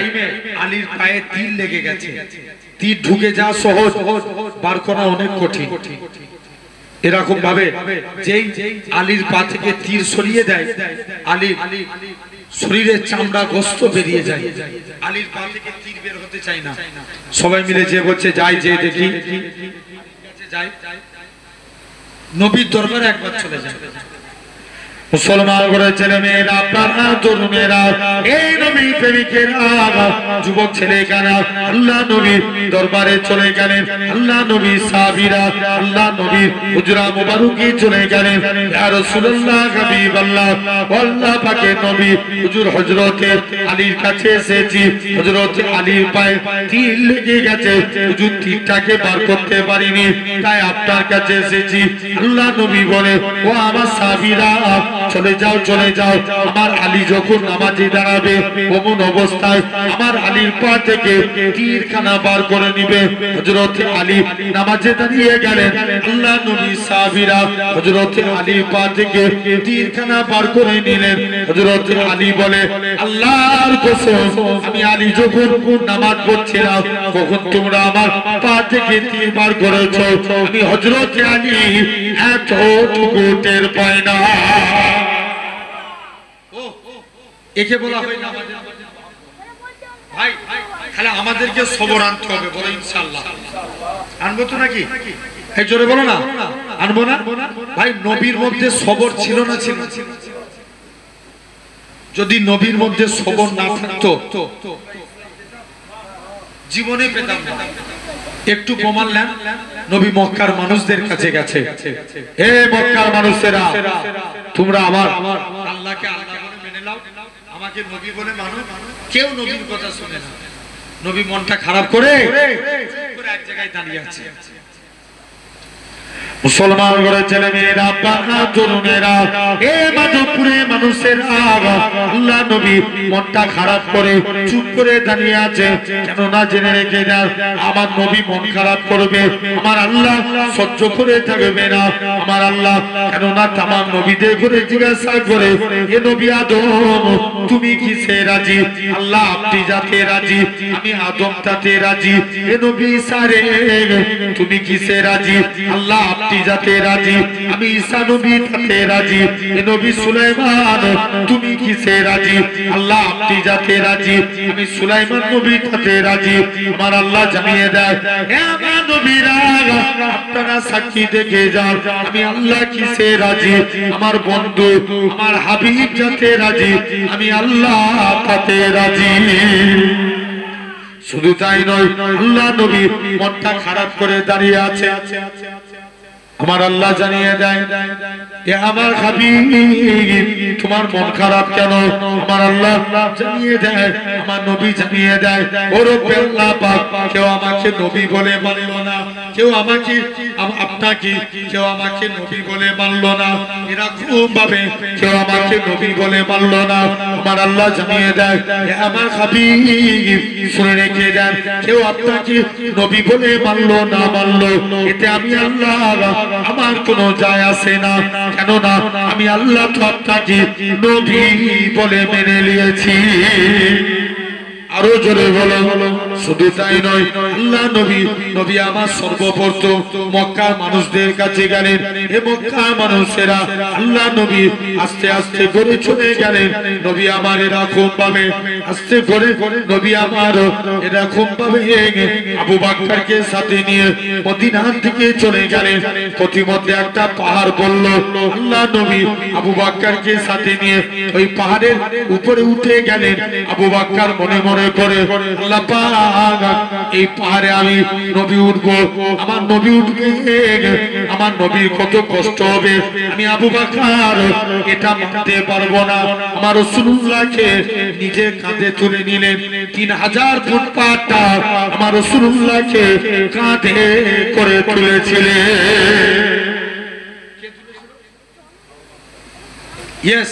আলীর পায়ে তীর লেগে গেছে, তীর ঢুকে যাওয়া সহজ, বার করা অনেক কঠিন। এরকম ভাবে যেই আলীর পা থেকে তীর সরিয়ে দেয়, আলীর শরীরের চামড়া গোস্ত বেরিয়ে যায়, আলীর পা থেকে তীর বের হতে চায় না। সবাই মিলে যে বলছে যাই যে দেখি, যাই নবীর দরবারে একবার চলে যায়। মুসলমান করে ছেলে মেয়েরা, আপনারা তরুণেরা, এই নবী প্রেমিকেরা, যুবক ছেলে কানা আল্লাহ নবীর দরবারে চলে গেলেন। আল্লাহ নবীর সাহাবীরা আল্লাহ নবীর হুজরা মুবারকে চলে গেলেন। ইয়া রাসূলুল্লাহ হাবিবাল্লাহ, আল্লাহ পাকের নবী হুজুর হযরতে আলীর কাছে এসেছি, হযরতে আলীর পায়ে তীর লেগে গেছে, হুজুর তীরটাকে বার করতে পারিনি, তাই আপনার কাছে এসেছি। আল্লাহ নবী বলে, ও আমার সাহাবীরা চলে যাও চলে যাও, আমার আলী যখন নামাজে দাঁড়াবে ওমন অবস্থায় আমার আলীর পা থেকে তীরখানা বার করে নিবে। হযরত আলী নামাজে দাঁড়িয়ে গেলেন, আল্লাহ নবী সাহাবীরা হযরত আলীর পা থেকে তীরখানা বার করে নিলেন। হযরত আলী বলে, আল্লাহর কসম আমি আলী যখন নামাজ পড়ছিলাম কখন তোমরা আমার পা থেকে তীর বার করেছো, আমি হযরত আলী এতটুকু টের পাই না। একে বলা হয় নামাজের ভাই। তাহলে আমাদেরকে সবর আনতে হবে, বলো ইনশাআল্লাহ। আনবো তো নাকি? এই জোরে বলো না, আনবো না ভাই? নবীর মধ্যে সবর ছিল না? ছিল। যদি নবীর মধ্যে সবর না থাকতো জীবনে পেতাম না। একটু প্রমাণ নেন, নবী মক্কার মানুষদের কাছে গেছে, হে মক্কার মানুষেরা তোমরা আমার আল্লাহকে আল্লাহ বলে মেনে নাও, আমাকে নবী বলে মানো। কেউ নবীর কথা শুনে না। নবী মনটা খারাপ করে এক জায়গায় দাঁড়িয়ে আছে। মুসলমান ঘরের ছেলে মেয়েরা, বাবা তরুণেরা, এ মাধবপুরে মানুষেরা, আল্লাহ নবী মনটা খারাপ করে চুপ করে দাঁড়িয়ে আছে। কেন না জেনে রেখে যান, আমার নবী মন খারাপ করবে, আমার আল্লাহ সহ্য করে থাকবে না। আমার আল্লাহ কেননা তামাম নবীদের করে জিজ্ঞাসা করে, এ নবী আদম তুমি কিসে রাজি? আল্লাহ আপনি যাতে রাজি, আমি আদম তাতে রাজি। এ নবী ঈসা রে তুমি কিসে রাজি? আল্লাহ আপনি যাতে রাজি, আমি ঈসা নবী তাতে রাজি। এ নবী সুলাইমান তুমি কিসে রাজি? আল্লাহ আপনি যাতে রাজি, আমি সুলাইমান নবী তাতে রাজি। আমার আল্লাহ জানিয়ে দেয়, হে আমার নবীরা আপনারা সাক্ষী দেখে যান, আমি আল্লাহ কিসে রাজি? আমার বন্ধু আমার হাবিব যাতে রাজি, আমি আল্লাহ তাতে রাজি। শুধু তাই নয়, আল্লাহ নবী মনটা খারাপ করে দাঁড়িয়ে আছে। আমার আল্লাহ জানিয়ে দেয়, এ আমার হাবিব তোমার মন খারাপ কেন? আমার আল্লাহ জানিয়ে দেয়, আমার নবী জানিয়ে দেয়, ও রব্বে আল্লাহ পাক, কেউ আমাকে নবী বলে মানল না, কেউ আমাকে আপনাকে কেউ আমাকে নবী বলে মানলো না, এরকম ভাবে কেউ আমাকে নবী বলে মানলো না। আমার আল্লাহ জানিয়ে দেয়, এ আমার হাবিব শুনে রেখে দেন, কেউ আপনাকে নবী বলে মানলো না মানলো, এতে আমি আল্লাহ আমার কোনো যায় আসে না। কেননা আমি আল্লাহ তো আপনাকে নবী বলে মেনে নিয়েছি। আরো জোরে বলো। শুধু তাই নয়, আল্লাহ নবী নবী আমার সর্বপ্রথম মক্কার মানুষদের কাছে গেলেন। হে মক্কার মানুষেরা, আল্লাহ নবী আস্তে আস্তে করে চলে গেলেন। নবী আমার এরকম ভাবে আস্তে করে নবী আমার এরকম ভাবে আবু বকরকে সাথে নিয়ে মদিনার দিকে চলে গেলেন। প্রতিমধ্যে একটা পাহাড় বলল, আল্লাহ নবী আবু বকরকে সাথে নিয়ে ওই পাহাড়ের উপরে উঠে গেলেন। আবু বকর মনে মনে করে, আল্লাহ পাক এই পাহাড়ে আমি নবী উঠবো, আমার নবী উঠবে, আমার নবীর কত কষ্ট হবে, আমি আবু বকর এটা মানতে পারবো না। আমার রাসূলুল্লাহকে নিজে কাঁধে তুলে নিলেন। 3000 ফুট পাহাড়টা আমার রাসূলুল্লাহকে কাঁধে করে তুলেছিলেন। ইয়েস,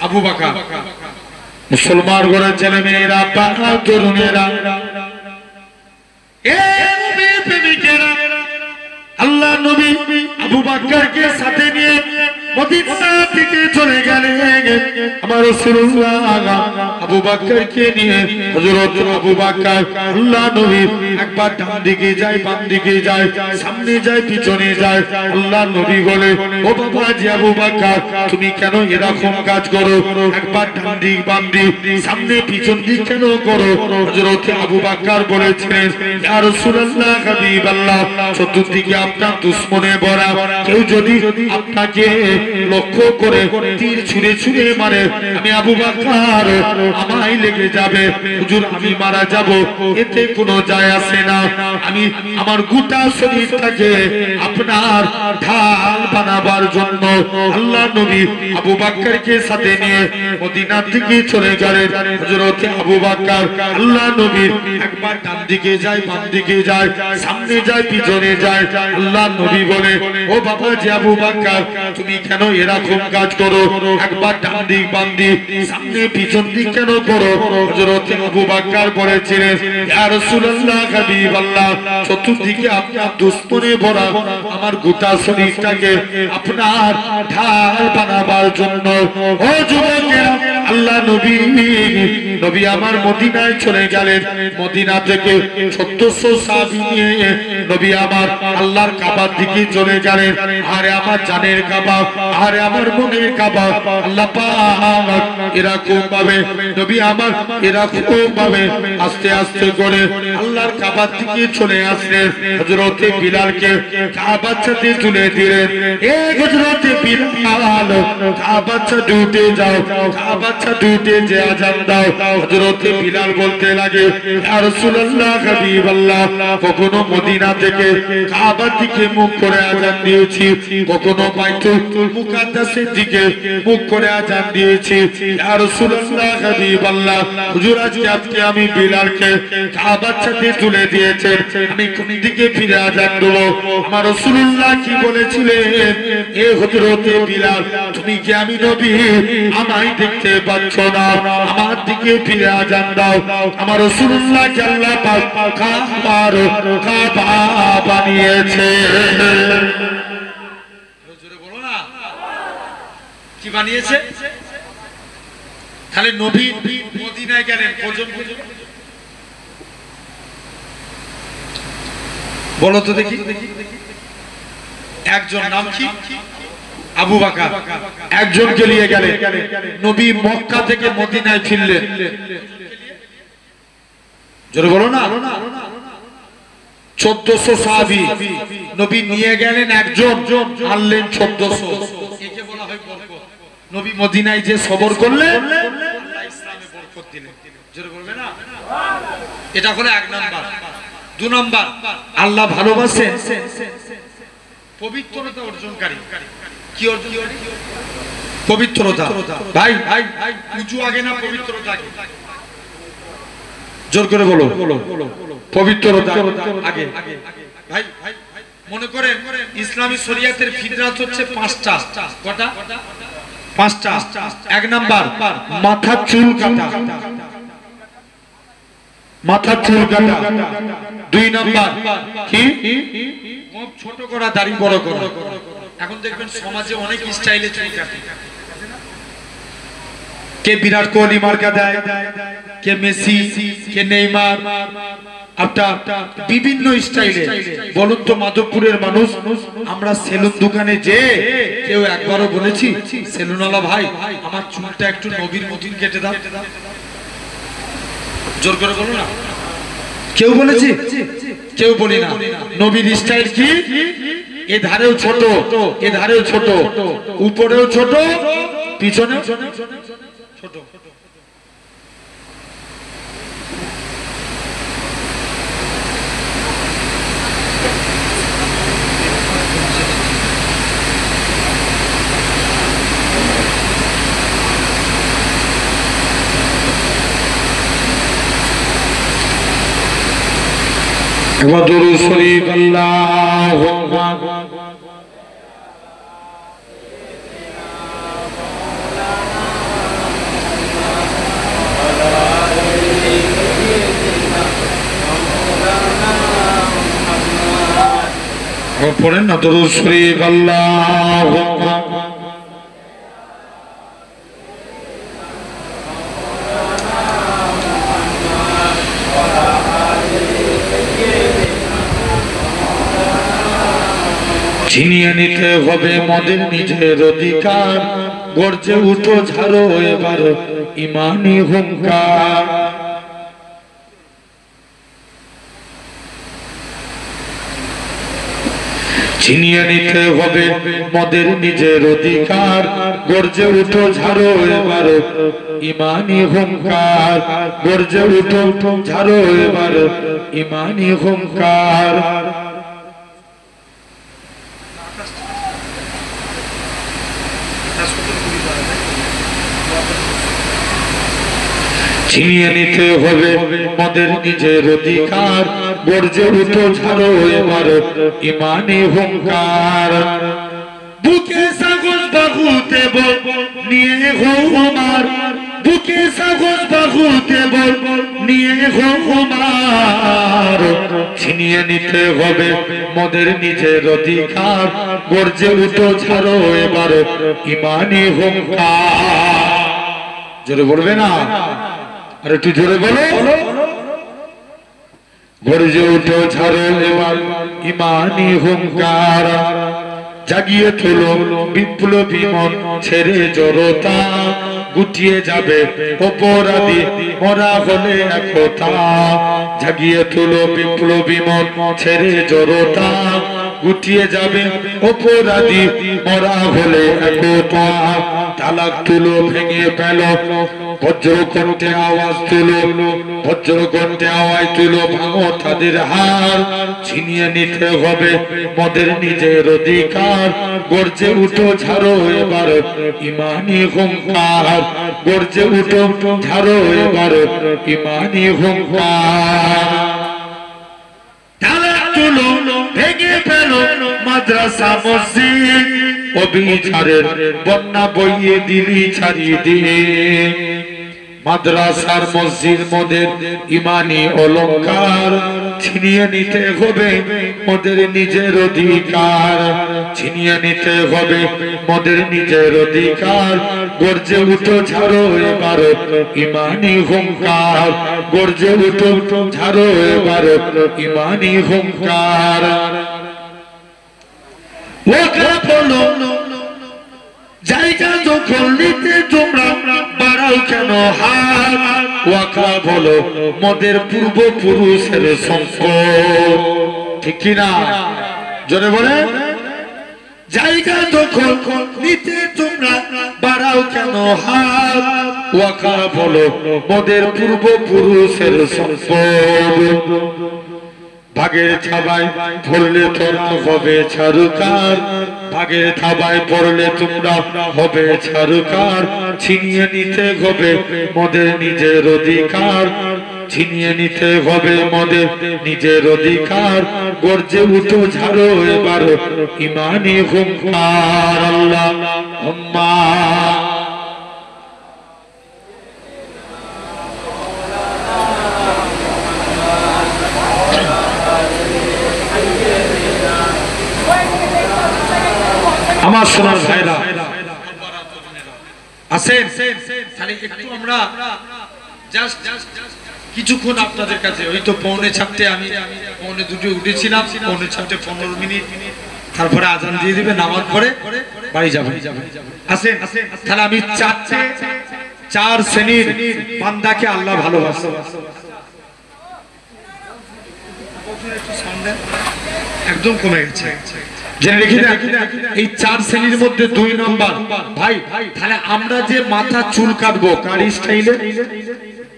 আবু বকর। মুসলমান ঘরের ছেলে মেয়েরা, বাবা তরুণেরা, এ নবীর প্রেমিকেরা, আল্লাহ নবী আবু বকরকে সাথে নিয়ে মদিনা থেকে চলে গেলেন। আমার রাসূলুল্লাহ আবু বকরকে নিয়ে, হযরত আবু বকর আল্লাহ নবী একবার ডান দিকে যায়, বাম দিকে যায়, সামনে যায়, পিছনে যায়। আল্লাহ নবী বলে, ও বাবা জি আবু বকর তুমি কেন এরকম কাজ করো? একবার ডান দিক বাম দিক সামনে পিছন দিক কেন করো? হযরত আবু বকর বলেছিলেন, ইয়া রাসূলুল্লাহ হাবিবাল্লাহ, চতুর্দিকে আপনার দুশমনে ভরা, কেউ যদি আপনাকে লক্ষ্য করে তীর ছুঁড়ে ছুঁড়ে মারে, আমি আবু বকর আমায় লেগে যাবে, হুজুর আমি মারা যাব, এতে কোনো যায় আসে না। আমি আমার গোটা শরীরটাকে আপনার ঢাল বানাবার জন্য আল্লাহ নবী আবু বকরকে সাথে নিয়ে মদিনা থেকে চলে গেলেন। হযরত আবু বকর আল্লাহ নবী একবার ডান দিকে যায়, বাম দিকে যায়, সামনে যায়, পিছনে যায়। আল্লাহ নবী বলে, ও বাবা জি আবু বকর তুমি কেন এরকম কাজ করো? একবার ডান দিক বাম দিক সামনে পিছন দিক কেন করো? হযরত আবু বকর বলেছিলেন, ইয়া রাসূলুল্লাহ হাবিবাল্লাহ, চতুর্দিকে আপনার দুশমনে ভরা, আমার গোটা শরীরটাকে আপনার ঢাল বানাবার জন্য। ও যুবকেরা, আল্লাহ নবী নবী আমার মদিনায় চলে গেলেন। মদিনা থেকে 1400 সাহাবী নিয়ে নবী আমার আল্লাহর কাবার দিকে চলে গেলেন। আরে আমার জানের কাবা, আরে আমার মনের কাবা, আল্লাহ পাক এরকম ভাবে নবী আমার এরকম ভাবে আস্তে আস্তে করে আল্লাহর কাবার দিকে চলে আসলেন। হযরত বিলালকে কাবার সাথে তুলে দিলেন, এ হযরত বিলাল কাবার সাথে উঠে যাও, কাবার বাচ্চা দুইটে যে আজান দাও। হযরত বিলাল বলতে লাগে, ইয়া রাসূলুল্লাহ হাবিবাল্লাহ, কখনো মদিনা থেকে কাবার দিকে মুখ করে আজান দিয়েছি, কখনো বাইতুল মুকাদ্দাসের দিকে মুখ করে আজান দিয়েছি। ইয়া রাসূলুল্লাহ হাবিবাল্লাহ, হুজুর আজকে আপনি আমি বিলালকে কাবার সাথে তুলে দিয়েছেন, আমি কোন দিকে ফিরে আজান দেব? আমার রাসূলুল্লাহ কি বলেছিলেন, এ হযরত বিলাল, তুমি কি আমি নবী আমায় দেখতে পাচ্ছ না? আমার দিকে ফিরে আজান দাও। আমার রাসূলুল্লাহ কে আল্লাহ পাক কাবা বানিয়েছে। জোরে বলো না, কি বানিয়েছে? তাহলে নবী মদিনায় গেলেন কজন? বলো তো দেখি। একজন, নাম কি? আবু বকর। একজনকে নিয়ে গেলেন। নবী মক্কা থেকে মদিনায় ফিরলেন। জোরে বলো না। 1400 সাহাবী নবী নিয়ে গেলেন, একজন আনলেন 1400। একে বলা হয় বরকত। নবী মদিনায় যে সবর করলেন, আল্লাহ ইসলামে বরকত দিলেন। জোরে বলবে না। এটা হলো এক নাম্বার। দুই নাম্বার, আল্লাহ ভালোবাসেন পবিত্রতা অর্জনকারী। কি অর্জন? পবিত্রতা। ভাই উঁচু আগে না পবিত্রতা আগে? জোর করে বলো। পবিত্রতা আগে। ভাই মনে করেন ইসলামী শরিয়াতের ফিতরাত হচ্ছে 5টা। কটা? 5টা। এক নাম্বার, মাথা চুল কাটা। মাথা চুল কাটা। 2 নাম্বার কি? মুখ ছোট করা, দাড়ি বড় করা। এখন দেখবেন সমাজে অনেক স্টাইলে চুল কাটে। কে বিরাট কোহলি মার্কা দেয়, কে মেসি, কে নেইমার, আপনার বিভিন্ন স্টাইলে। বলুন তো মাধবপুরের মানুষ, আমরা সেলুন দোকানে যে কেউ একবারও বলেছি, সেলুনওয়ালা ভাই আমার চুলটা একটু নবীর মতন কেটে দাও? জোর করে বলো না। কেউ বলেছি? কেউ বলি না। নবীর স্টাইল কি? এ ধারেও ছোট, এ ধারেও ছোট, উপরেও ছোট, পিছনেও ছোট। দরুদ শরীফ আল্লাহুম্মা পড়েন না, দরুদ শরীফ আল্লাহুম্মা ছিনিয়ে নিতে হবে মদের নিজের অধিকার, গর্জে উঠো ঝাড়ো এবার ইমানি হুঙ্কার। ছিনিয়ে নিতে হবে মদের নিজের অধিকার, গর্জে উঠো ঝাড়ো এবার ইমানি হুঙ্কার। গর্জে উঠো ঝাড়ো এবার ইমানি হুঙ্কার। ছিনিয়ে নিতে হবে মদের নিজের অধিকার, গর্জে উঠো ঝাড়ো এবার ইমানি হুঙ্কার। বুকে সাগর বাহুতে বল নিয়ে হো আমার, বুকে সাগর বাহুতে বল নিয়ে হো আমার। ছিনিয়ে নিতে হবে মদের নিজের অধিকার, গর্জে উঠো ঝাড়ো এবার ইমানি হুঙ্কার। জোরে বলবে না? আর একটু জোরে বলো। গর্জে উঠো ঝাড়ো এবার ইমানি হুঙ্কার। জাগিয়ে তোলো বিপ্লবী মন, ছেড়ে জড়তা গুটিয়ে যাবে অপরাধী মরা হলে একতা। জাগিয়ে তোলো বিপ্লবী মন, ছেড়ে জড়তা গুটিয়ে যাবে অপরাধী মরা হলে একতা তালাক তুলো ভেঙে পেল বজ্র কণ্ঠে আওয়াজ তুলো বজ্র কণ্ঠে আওয়াজ তুলো ভাঙো তাদের হার ছিনিয়ে নিতে হবে মদের নিজের অধিকার গর্জে উঠো ঝাড়ো এবার ইমানি হুঙ্কার গর্জে উঠো ঝাড়ো এবার ইমানি হুঙ্কার তালাক তুলো ভেঙে ফেলো মাদ্রাসা মসজিদ অবিচারের বন্যা বইয়ে দিলি ছাড়িয়ে দিয়ে মাদ্রাসার মসজিদ মোদের ইমানি অলংকার ছিনিয়ে নিতে হবে মোদের নিজের অধিকার ছিনিয়ে নিতে হবে মোদের নিজের অধিকার গর্জে উঠো ঝাড়ো এবার ইমানি হুঙ্কার গর্জে উঠো ঝাড়ো এবার ইমানি হুঙ্কার জায়গা যখন নিতে তোমরা বাড়াও কেন হাত ওয়াকা বলো মদের পূর্বপুরুষের সম্পদ ঠিক কিনা জোরে বলে জায়গা যখন নিতে তোমরা বাড়াও কেন হাত ওয়াকা বলো মদের পূর্বপুরুষের সম্পদ ভাগের থাবায় পড়লে তোমরা হবে ছারুকার ভাগের থাবায় পড়লে তোমরা হবে ছারুকার ছিনিয়ে নিতে হবে মদের নিজের অধিকার ছিনিয়ে নিতে হবে মদের নিজের অধিকার গর্জে উঠো ঝাড়ো এবার ইমানি হুঙ্কার আল্লাহ আমার সোনার ভাইরা আছেন তাহলে একটু আমরা জাস্ট কিছুক্ষণ আপনাদের কাছে ওই তো পৌনে 6টে আমি পৌনে 2টে উঠেছিলাম পৌনে 6টে 15 মিনিট তারপরে আজান দিয়ে দিবে নামাজ পড়ে বাড়ি যাবেন আছেন তাহলে আমি চার শ্রেণীর বান্দাকে আল্লাহ ভালোবাসে একদম কমে গেছে জেনে রেখে এই 4 শ্রেণীর মধ্যে 2 নম্বর ভাই তাহলে আমরা যে মাথা চুল কাটবো কার স্টাইলে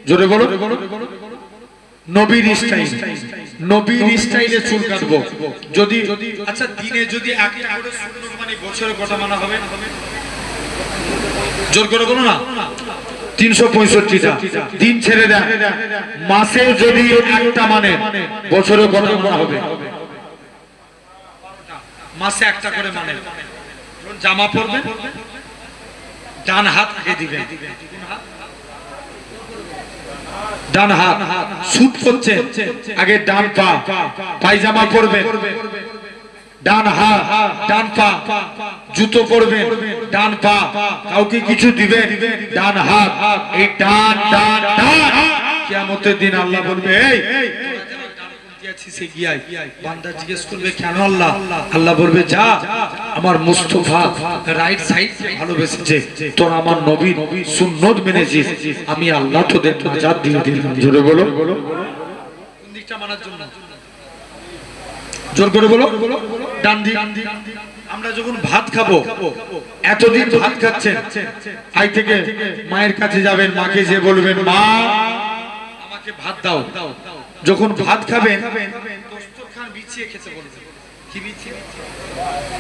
জোরে বলো নবীর স্টাইল নবীর স্টাইলে চুল কাটবো যদি আচ্ছা দিনে যদি একটা করে সুন্নত মানে বছরে কত মানা হবে জোর করে বলো না 365টা দিন ছেড়ে দেন মাসে যদি একটা মানে বছরে কত মানা হবে মাসে একটা করে মানে জামা পরবেন ডান হাত আগে দিবেন ডান হাত সুট পরছে আগে ডান পা পায়জামা পরবেন ডান হাত ডান পা জুতো পরবেন ডান পা কাউকে কিছু দিবেন ডান হাত এই ডান ডান ডান কিয়ামতের দিন আল্লাহ বলবে এই বান্দা জিজ্ঞেস করবে কেন আল্লাহ আল্লাহ বলবে যা আমার মুস্তাফা রাইট সাইড ভালোবেসেছে তোর আমার নবী সুন্নত মেনেছিস আমি আল্লাহ তোদের নাজাত দিয়ে দিলাম জোরে বলো কোন দিকটা মানার জন্য জোর করে বলো ডান দিক আমরা যখন ভাত খাবো এতদিন ভাত খাচ্ছেন আজ থেকে মায়ের কাছে যাবেন মাকে যে বলবেন মা আমাকে ভাত দাও যখন ভাত খাবেন দস্তরখান বিছিয়ে খেতে বলবেন কি বিছিয়ে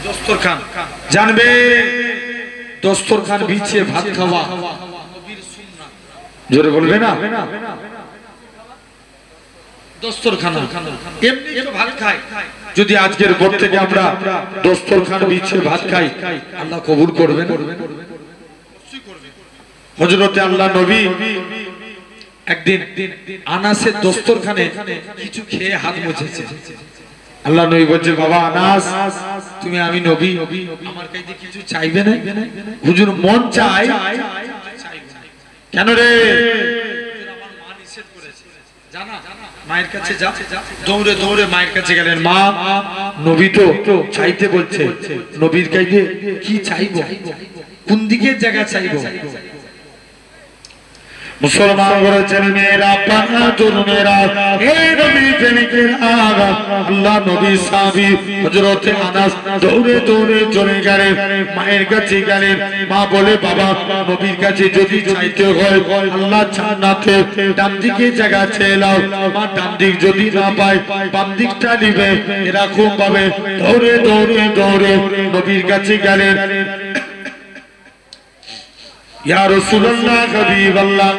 দস্তরখান জানবে দস্তরখান বিছিয়ে ভাত খাওয়া নবীর সুন্নাত জোরে বলবে না দস্তরখান এমনি তো ভাত খাই যদি আজকের পর থেকে আমরা দস্তরখান বিছিয়ে ভাত খাই আল্লাহ কবুল করবেন হযরতে আল্লাহ নবী একদিন আনাসের দস্তরখানে কিছু খেয়ে হাত মুছেছে আল্লাহ নবী বলছে বাবা আনাস তুমি আমি নবী আমার কাছে কিছু চাইবে না হুজুর মন চায় কেন রে আমার মা নিষেধ করেছে জানা মায়ের কাছে যা দৌড়ে দৌড়ে মায়ের কাছে গেলেন মা নবী তো চাইতে বলছে নবীর কাছে কি চাইবো কোন দিকের জায়গা চাইবো মুসলমান ঘরের ছেলে মেয়েরা, পানা তরুণেরা, এই নবী প্রেমিকেরা, আল্লাহ নবী সাহাবী হযরতে আনাস দৌড়ে দৌড়ে চলে গেলেন, মায়ের কাছে গেলেন। মা বলে, বাবা, নবীর কাছে যদি চাইতে হয় আল্লাহ জান্নাতে ডান দিকে জায়গা চেয়ে নাও। মা ডান দিক যদি না পায় বাম দিকটা নিবে। এরকম ভাবে দৌড়ে দৌড়ে দৌড়ে নবীর কাছে গেলেন। ইয়া রাসূলুল্লাহ, হাবিবাল্লাহ,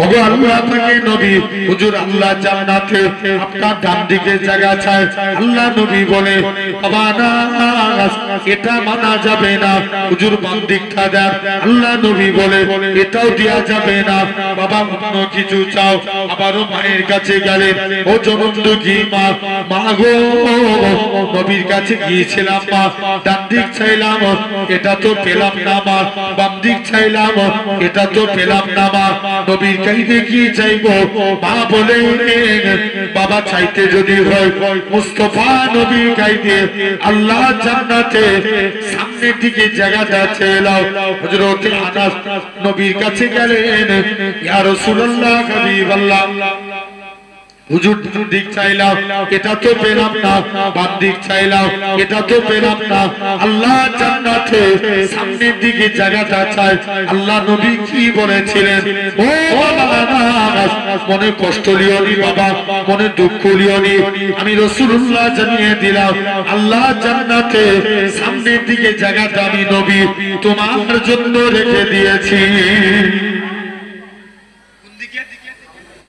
ওগো আল্লাহ পাকের নবী, হুজুর আল্লাহ জান্নাতে আপনার ডান দিকে জায়গা চায়। আল্লাহ নবী বলে, বাবা না, এটা মানা যাবে না, হুজুর বাম দিকটা দেন। আল্লাহ নবী বলে, এটাও দেয়া যাবে না, বাবা অন্য কিছু চাও। আবারও মায়ের কাছে গেলেন। ও জনমদুখী মা, মা গো, নবীর কাছে গিয়েছিলাম মা, ডান দিক চাইলাম, এটা তো পেলাম না মা, বাম দিক চাইলাম, এটা তো পেলাম না মা, নবীর কাছে কি চাইবো? মা বলে, বাবা চাইতে যদি হয় মুস্তাফা নবীর কাছে আল্লাহ জান্নাতে সামনের দিকে জায়গাটা চেয়ে নাও। হযরতে আনাস নবীর কাছে গেলেন। ইয়া রাসূলুল্লাহ, হাবিবাল্লাহ, হুজুর ডান দিক চাইলাম, এটা তো পেলাম না, বাম দিক চাইলাম, এটা তো পেলাম না, আল্লাহ জান্নাতে সামনের দিকে জায়গাটা চাই। আল্লাহ নবী কি বলেছিলেন? ও বাবা, মনে কষ্ট লিও নি বাবা, মনে দুঃখ লিও নি, আমি রাসূলুল্লাহ জানিয়ে দিলাম, আল্লাহ জান্নাতে সামনের দিকে জায়গাটা আমি নবী তোমার জন্য রেখে দিয়েছি।